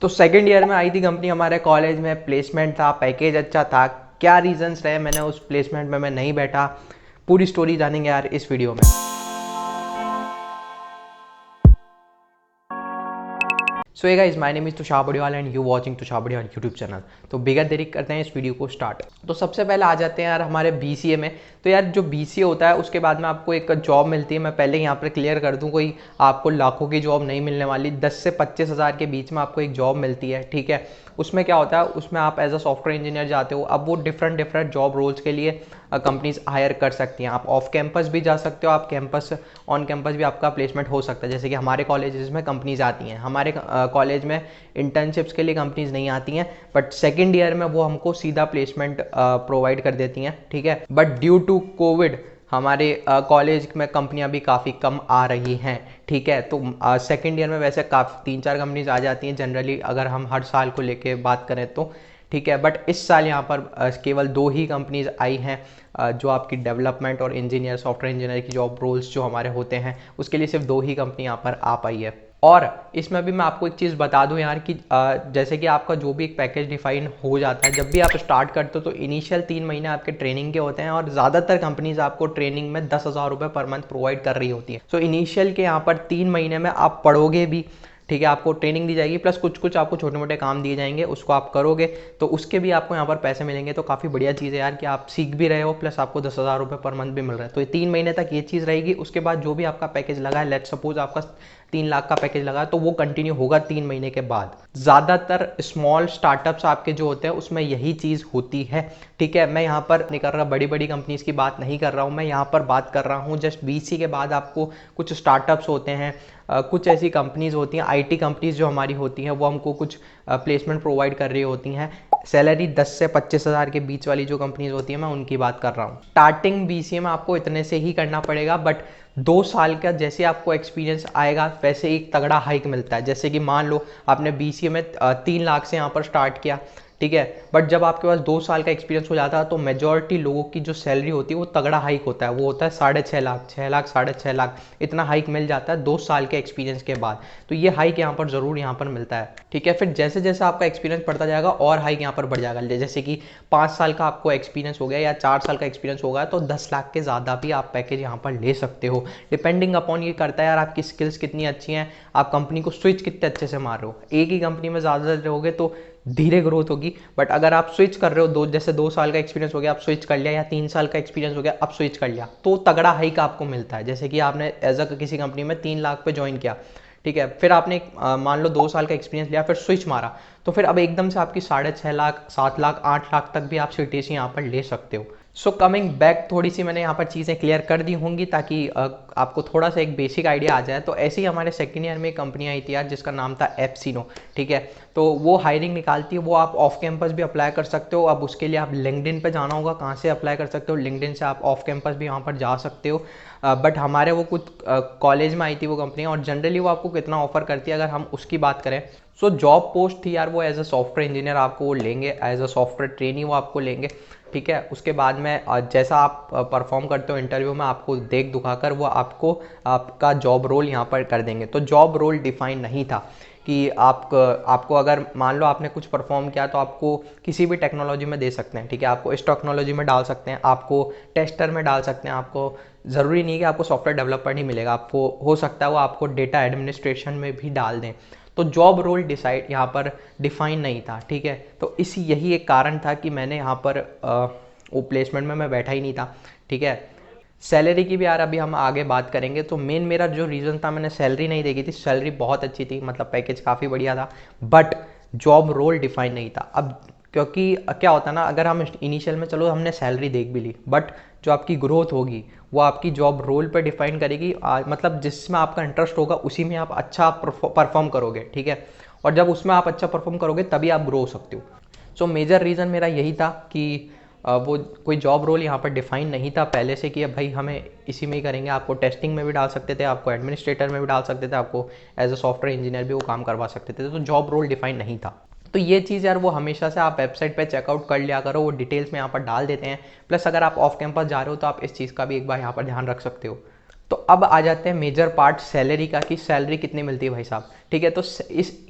तो second year में आई थी कंपनी हमारे कॉलेज में, प्लेसमेंट था, पैकेज अच्छा था। क्या रीजंस रहे मैंने उस प्लेसमेंट में मैं नहीं बैठा, पूरी स्टोरी जानेंगे यार इस वीडियो में। So hey guys, my name is Tushar Badiwal and you watching Tushar Badiwal YouTube channel. तो बिगर देरी करते हैं इस वीडियो को स्टार्ट। तो सबसे पहले आ जाते हैं यार हमारे बीसीए में। तो यार जो बीसीए होता है उसके बाद में आपको एक जॉब मिलती है। मैं पहले यहाँ पर क्लियर कर दूँ, कोई आपको लाखों की जॉब नहीं मिलने वाली, 10 से 25 हज़ार के बीच में आपको एक जॉब मिलती है, ठीक है। उसमें क्या होता है, उसमें आप एज अ सॉफ्टवेयर इंजीनियर जाते हो। अब वो डिफरेंट जॉब रोल्स के लिए कंपनीज हायर कर सकती हैं। आप ऑफ कैंपस भी जा सकते हो, आप कैंपस ऑन कैंपस भी आपका प्लेसमेंट हो सकता है। जैसे कि हमारे कॉलेजेस में कंपनीज आती हैं, हमारे कॉलेज में इंटर्नशिप्स के लिए कंपनीज नहीं आती हैं, बट सेकेंड ईयर में वो हमको सीधा प्लेसमेंट प्रोवाइड कर देती हैं, ठीक है। बट ड्यू टू कोविड हमारे कॉलेज में कंपनियां भी काफ़ी कम आ रही हैं, ठीक है। तो सेकेंड ईयर में वैसे काफ़ी 3-4 कंपनीज आ जाती हैं जनरली, अगर हम हर साल को लेके बात करें तो, ठीक है। बट इस साल यहाँ पर केवल 2 ही कंपनीज आई हैं जो आपकी डेवलपमेंट और इंजीनियर, सॉफ्टवेयर इंजीनियर की जॉब रोल्स जो हमारे होते हैं उसके लिए सिर्फ 2 ही कंपनी यहाँ पर आ पाई है। और इसमें भी मैं आपको एक चीज़ बता दूं यार कि जैसे कि आपका जो भी एक पैकेज डिफाइन हो जाता है, जब भी आप स्टार्ट करते हो तो इनिशियल 3 महीने आपके ट्रेनिंग के होते हैं, और ज़्यादातर कंपनीज आपको ट्रेनिंग में 10,000 रुपये पर मंथ प्रोवाइड कर रही होती है। सो इनिशियल के यहाँ पर 3 महीने में आप पढ़ोगे भी, ठीक है, आपको ट्रेनिंग दी जाएगी, प्लस कुछ आपको छोटे मोटे काम दिए जाएंगे, उसको आप करोगे तो उसके भी आपको यहाँ पर पैसे मिलेंगे। तो काफ़ी बढ़िया चीज़ है यार कि आप सीख भी रहे हो, प्लस आपको 10,000 रुपये पर मंथ भी मिल रहा है। तो ये 3 महीने तक ये चीज़ रहेगी। उसके बाद जो भी आपका पैकेज लगा है, लेट सपोज आपका 3 लाख का पैकेज लगा, तो वो कंटिन्यू होगा 3 महीने के बाद। ज़्यादातर स्मॉल स्टार्टअप्स आपके जो होते हैं उसमें यही चीज़ होती है, ठीक है। मैं यहाँ पर नहीं कर रहा, बड़ी बड़ी कंपनीज की बात नहीं कर रहा हूँ, मैं यहाँ पर बात कर रहा हूँ जस्ट बीसी के बाद आपको कुछ स्टार्टअप्स होते हैं, कुछ ऐसी कंपनीज होती हैं, आईटी कंपनीज जो हमारी होती हैं, वो हमको कुछ प्लेसमेंट प्रोवाइड कर रही होती हैं। सैलरी 10 से 25 हज़ार के बीच वाली जो कंपनीज होती हैं, मैं उनकी बात कर रहा हूँ। स्टार्टिंग बीसीए में आपको इतने से ही करना पड़ेगा, बट 2 साल का जैसे आपको एक्सपीरियंस आएगा वैसे एक तगड़ा हाइक मिलता है। जैसे कि मान लो आपने बीसीए में 3 लाख से यहाँ पर स्टार्ट किया, ठीक है, बट जब आपके पास 2 साल का एक्सपीरियंस हो जाता है तो मेजॉरिटी लोगों की जो सैलरी होती है वो तगड़ा हाइक होता है, वो होता है 6.5 लाख, 6 लाख, 6.5 लाख, इतना हाइक मिल जाता है 2 साल के एक्सपीरियंस के बाद। तो ये हाइक यहाँ पर ज़रूर यहाँ पर मिलता है, ठीक है। फिर जैसे जैसे आपका एक्सपीरियंस बढ़ता जाएगा और हाइक यहाँ पर बढ़ जाएगा। जैसे कि 5 साल का आपको एक्सपीरियंस हो गया या 4 साल का एक्सपीरियंस होगा तो 10 लाख के ज़्यादा भी आप पैकेज यहाँ पर ले सकते हो, डिपेंडिंग अपॉन ये करता है यार आपकी स्किल्स कितनी अच्छी हैं, आप कंपनी को स्विच कितने अच्छे से मार रहे हो। एक ही कंपनी में ज़्यादा रहोगे तो धीरे ग्रोथ होगी, बट अगर आप स्विच कर रहे हो, जैसे 2 साल का एक्सपीरियंस हो गया, आप स्विच कर लिया, या 3 साल का एक्सपीरियंस हो गया, आप स्विच कर लिया, तो तगड़ा हाइक आपको मिलता है। जैसे कि आपने एज अ किसी कंपनी में 3 लाख पे ज्वाइन किया, ठीक है, फिर आपने मान लो 2 साल का एक्सपीरियंस लिया, फिर स्विच मारा, तो फिर अब एकदम से आपकी 6.5 लाख, 7 लाख, 8 लाख तक भी आप सीटीसी यहाँ पर ले सकते हो। सो कमिंग बैक, थोड़ी सी मैंने यहाँ पर चीज़ें क्लियर कर दी होंगी ताकि आपको थोड़ा सा एक बेसिक आइडिया आ जाए। तो ऐसे ही हमारे सेकेंड ईयर में एक कंपनी आई थी यार जिसका नाम था एप्सिनो, ठीक है। तो वो हायरिंग निकालती है, वो आप ऑफ कैंपस भी अप्लाई कर सकते हो। अब उसके लिए आप लिंक्डइन पे जाना होगा, कहाँ से अप्लाई कर सकते हो, लिंक्डइन से आप ऑफ कैंपस भी वहाँ पर जा सकते हो। बट हमारे वो कुछ कॉलेज में आई थी वो कंपनी, और जनरली वो आपको कितना ऑफर करती है अगर हम उसकी बात करें। सो जॉब पोस्ट थी यार वो एज अ सॉफ्टवेयर इंजीनियर आपको वो लेंगे, एज अ सॉफ्टवेयर ट्रेनी वो आपको लेंगे, ठीक है। उसके बाद में जैसा आप परफॉर्म करते हो इंटरव्यू में, आपको देख दुखाकर वो आपको आपका जॉब रोल यहाँ पर कर देंगे। तो जॉब रोल डिफाइन नहीं था कि आपको अगर मान लो आपने कुछ परफॉर्म किया तो आपको किसी भी टेक्नोलॉजी में दे सकते हैं, ठीक है। आपको इस टेक्नोलॉजी में डाल सकते हैं, आपको टेस्टर में डाल सकते हैं, आपको ज़रूरी नहीं कि आपको सॉफ्टवेयर डेवलपर ही मिलेगा, आपको हो सकता है वो आपको डेटा एडमिनिस्ट्रेशन में भी डाल दें। तो जॉब रोल डिसाइड यहाँ पर डिफाइन नहीं था, ठीक है। तो यही एक कारण था कि मैंने यहाँ पर वो प्लेसमेंट में मैं बैठा ही नहीं था, ठीक है। सैलरी की भी यार अभी हम आगे बात करेंगे। तो मेन मेरा जो रीज़न था, मैंने सैलरी नहीं देखी थी, सैलरी बहुत अच्छी थी, मतलब पैकेज काफ़ी बढ़िया था, बट जॉब रोल डिफाइन नहीं था। अब क्योंकि क्या होता है ना, अगर हम इनिशियल में चलो हमने सैलरी देख भी ली, बट जो आपकी ग्रोथ होगी वो आपकी जॉब रोल पर डिफाइन करेगी। मतलब जिसमें आपका इंटरेस्ट होगा उसी में आप अच्छा परफॉर्म करोगे, ठीक है। और जब उसमें आप अच्छा परफॉर्म करोगे तभी आप ग्रो हो सकते हो। सो मेजर रीज़न मेरा यही था कि वो कोई जॉब रोल यहाँ पर डिफाइन नहीं था पहले से कि अब भाई हमें इसी में ही करेंगे। आपको टेस्टिंग में भी डाल सकते थे, आपको एडमिनिस्ट्रेटर में भी डाल सकते थे, आपको एज अ सॉफ्टवेयर इंजीनियर भी वो काम करवा सकते थे। तो जॉब रोल डिफाइन नहीं था। तो ये चीज़ यार वो हमेशा से आप वेबसाइट पे चेकआउट कर लिया करो, वो डिटेल्स में यहाँ पर डाल देते हैं। प्लस अगर आप ऑफ कैंपस जा रहे हो तो आप इस चीज़ का भी एक बार यहाँ पर ध्यान रख सकते हो। तो अब आ जाते हैं मेजर पार्ट सैलरी का, कि सैलरी कितनी मिलती है भाई साहब। ठीक है, तो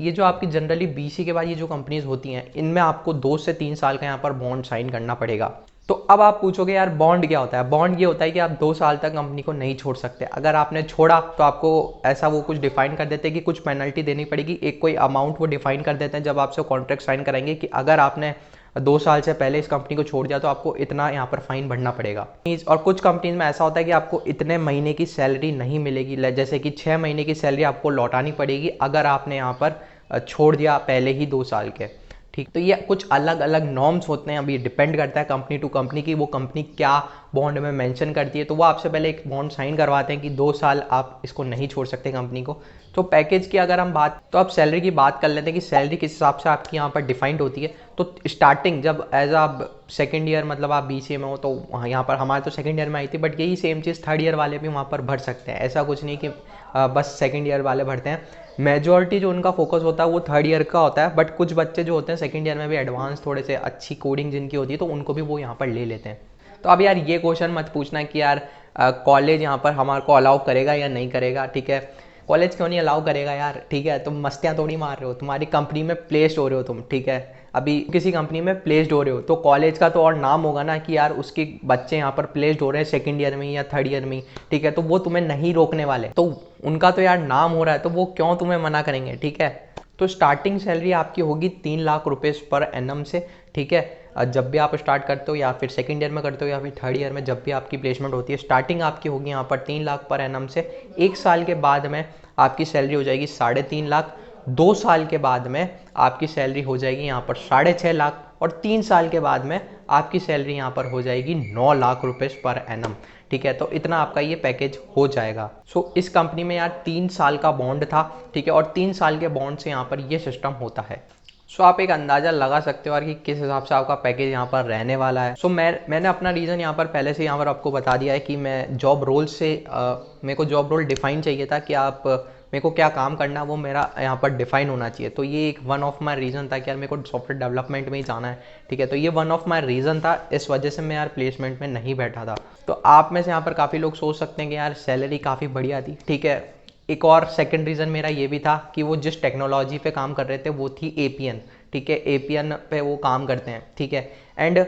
ये जो आपकी जनरली बीसी के बाद ये जो कंपनीज होती हैं, इनमें आपको 2 से 3 साल का यहाँ पर बॉन्ड साइन करना पड़ेगा। तो अब आप पूछोगे यार बॉन्ड क्या होता है। बॉन्ड ये होता है कि आप 2 साल तक कंपनी को नहीं छोड़ सकते। अगर आपने छोड़ा तो आपको ऐसा वो कुछ डिफाइन कर देते हैं कि कुछ पेनल्टी देनी पड़ेगी, एक कोई अमाउंट वो डिफाइन कर देते हैं जब आपसे कॉन्ट्रैक्ट साइन कराएंगे कि अगर आपने 2 साल से पहले इस कंपनी को छोड़ दिया तो आपको इतना यहाँ पर फाइन भरना पड़ेगा। और कुछ कंपनीज में ऐसा होता है कि आपको इतने महीने की सैलरी नहीं मिलेगी, जैसे कि 6 महीने की सैलरी आपको लौटानी पड़ेगी अगर आपने यहाँ पर छोड़ दिया पहले ही 2 साल के। ठीक, तो ये कुछ अलग अलग नॉर्म्स होते हैं। अभी डिपेंड करता है कंपनी टू कंपनी की वो कंपनी क्या बॉन्ड में मेंशन करती है। तो वो आपसे पहले एक बॉन्ड साइन करवाते हैं कि 2 साल आप इसको नहीं छोड़ सकते कंपनी को। तो पैकेज की अगर हम बात, तो अब सैलरी की बात कर लेते हैं कि सैलरी किस हिसाब से आपकी यहाँ पर डिफाइंड होती है। तो स्टार्टिंग जब एज आप सेकेंड ईयर मतलब आप बीसीए में हो, तो यहाँ पर हमारे तो सेकेंड ईयर में आई थी, बट यही सेम चीज़ थर्ड ईयर वाले भी वहाँ पर भर सकते हैं। ऐसा कुछ नहीं कि बस सेकेंड ईयर वाले भरते हैं। मेजॉरिटी जो उनका फोकस होता है वो थर्ड ईयर का होता है, बट कुछ बच्चे जो होते हैं सेकेंड ईयर में भी एडवांस थोड़े से अच्छी कोडिंग जिनकी होती है तो उनको भी वो यहाँ पर ले लेते हैं। तो अब यार ये क्वेश्चन मत पूछना कि यार कॉलेज यहाँ पर हमारे को अलाउ करेगा या नहीं करेगा। ठीक है, कॉलेज क्यों नहीं अलाउ करेगा यार। ठीक है, तुम मस्तियाँ थोड़ी मार रहे हो, तुम्हारी कंपनी में प्लेस्ड हो रहे हो तुम। ठीक है, अभी किसी कंपनी में प्लेस्ड हो रहे हो तो कॉलेज का तो और नाम होगा ना कि यार उसके बच्चे यहाँ पर प्लेस्ड हो रहे हैं सेकंड ईयर में या थर्ड ईयर में। ठीक है, तो वो तुम्हें नहीं रोकने वाले, तो उनका तो यार नाम हो रहा है तो वो क्यों तुम्हें मना करेंगे। ठीक है, तो स्टार्टिंग सैलरी आपकी होगी 3 लाख रुपए पर एनम से। ठीक है, जब भी आप स्टार्ट करते हो या फिर सेकंड ईयर में करते हो या फिर थर्ड ईयर में जब भी आपकी प्लेसमेंट होती है, स्टार्टिंग आपकी होगी यहाँ पर 3 लाख पर एनम से। 1 साल के बाद में आपकी सैलरी हो जाएगी 3.5 लाख। 2 साल के बाद में आपकी सैलरी हो जाएगी यहाँ पर 6.5 लाख, और 3 साल के बाद में आपकी सैलरी यहाँ पर हो जाएगी 9 लाख रुपए पर एनम। ठीक है, तो इतना आपका ये पैकेज हो जाएगा। सो इस कंपनी में यार 3 साल का बॉन्ड था। ठीक है, और 3 साल के बॉन्ड से यहाँ पर ये सिस्टम होता है। सो आप एक अंदाज़ा लगा सकते हो यार कि किस हिसाब से आपका पैकेज यहाँ पर रहने वाला है। सो मैंने अपना रीज़न यहाँ पर पहले से यहाँ पर आपको बता दिया है कि मैं जॉब रोल से मेरे को जॉब रोल डिफाइन चाहिए था कि आप मेरे को क्या काम करना है वो मेरा यहाँ पर डिफाइन होना चाहिए। तो ये एक वन ऑफ माई रीज़न था कि यार मेरे को सॉफ्टवेयर डेवलपमेंट में ही जाना है। ठीक है, तो ये वन ऑफ माई रीज़न था, इस वजह से मैं यार प्लेसमेंट में नहीं बैठा था। तो आप में से यहाँ पर काफ़ी लोग सोच सकते हैं कि यार सैलरी काफ़ी बढ़िया थी। ठीक है, एक और सेकंड रीज़न मेरा ये भी था कि वो जिस टेक्नोलॉजी पे काम कर रहे थे वो थी एपीएन। ठीक है, एपीएन पे वो काम करते हैं। ठीक है, एंड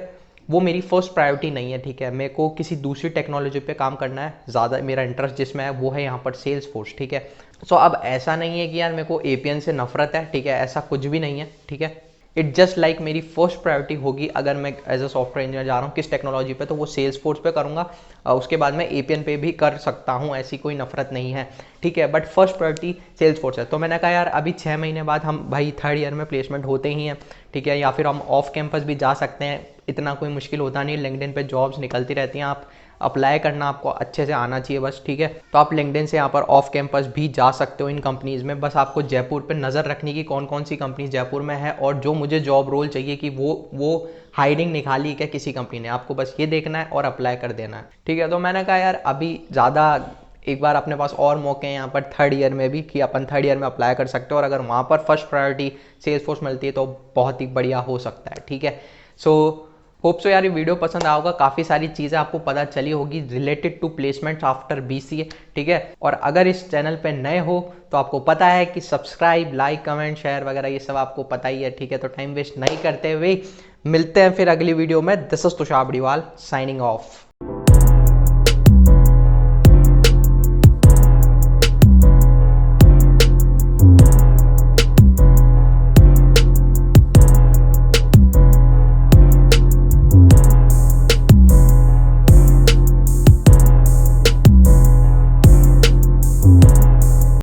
वो मेरी फर्स्ट प्रायोरिटी नहीं है। ठीक है, मेरे को किसी दूसरी टेक्नोलॉजी पे काम करना है, ज़्यादा मेरा इंटरेस्ट जिसमें है वो है यहाँ पर सेल्स फोर्स। ठीक है, सो अब ऐसा नहीं है कि यार मेरे को एपीएन से नफरत है। ठीक है, ऐसा कुछ भी नहीं है। ठीक है, इट जस्ट लाइक मेरी फर्स्ट प्रायोरिटी होगी अगर मैं एज अ सॉफ्टवेयर इंजीनियर जा रहा हूँ किस टेक्नोलॉजी पे, तो वो सेल्स फोर्स पे करूँगा। उसके बाद मैं एपीएन पे भी कर सकता हूँ, ऐसी कोई नफरत नहीं है। ठीक है, but first priority sales force है। तो मैंने कहा यार अभी 6 महीने बाद हम भाई थर्ड ईयर में प्लेसमेंट होते ही हैं। ठीक है, या फिर हम ऑफ कैंपस भी जा सकते हैं, इतना कोई मुश्किल होता नहीं। लिंक्डइन पे जॉब्स निकलती रहती हैं, आप अप्लाई करना आपको अच्छे से आना चाहिए बस। ठीक है, तो आप लिंक्डइन से यहाँ पर ऑफ कैंपस भी जा सकते हो इन कंपनीज़ में। बस आपको जयपुर पे नज़र रखनी की कौन कौन सी कंपनीज जयपुर में है और जो मुझे जॉब रोल चाहिए कि वो हायरिंग निकाली क्या किसी कंपनी ने, आपको बस ये देखना है और अप्लाई कर देना है। ठीक है, तो मैंने कहा यार अभी ज़्यादा एक बार अपने पास और मौके हैं यहाँ पर थर्ड ईयर में भी कि अपन थर्ड ईयर में अप्लाई कर सकते हो, और अगर वहाँ पर फर्स्ट प्रायोरिटी सेल्स फोर्स मिलती है तो बहुत ही बढ़िया हो सकता है। ठीक है, सो होप सो यार ये वीडियो पसंद आएगा, काफ़ी सारी चीज़ें आपको पता चली होगी related to placement after BCA. ठीक है, और अगर इस चैनल पे नए हो तो आपको पता है कि सब्सक्राइब, लाइक, कमेंट, शेयर वगैरह ये सब आपको पता ही है। ठीक है, तो टाइम वेस्ट नहीं करते हुए मिलते हैं फिर अगली वीडियो में। This is Tushar Badiwal signing off.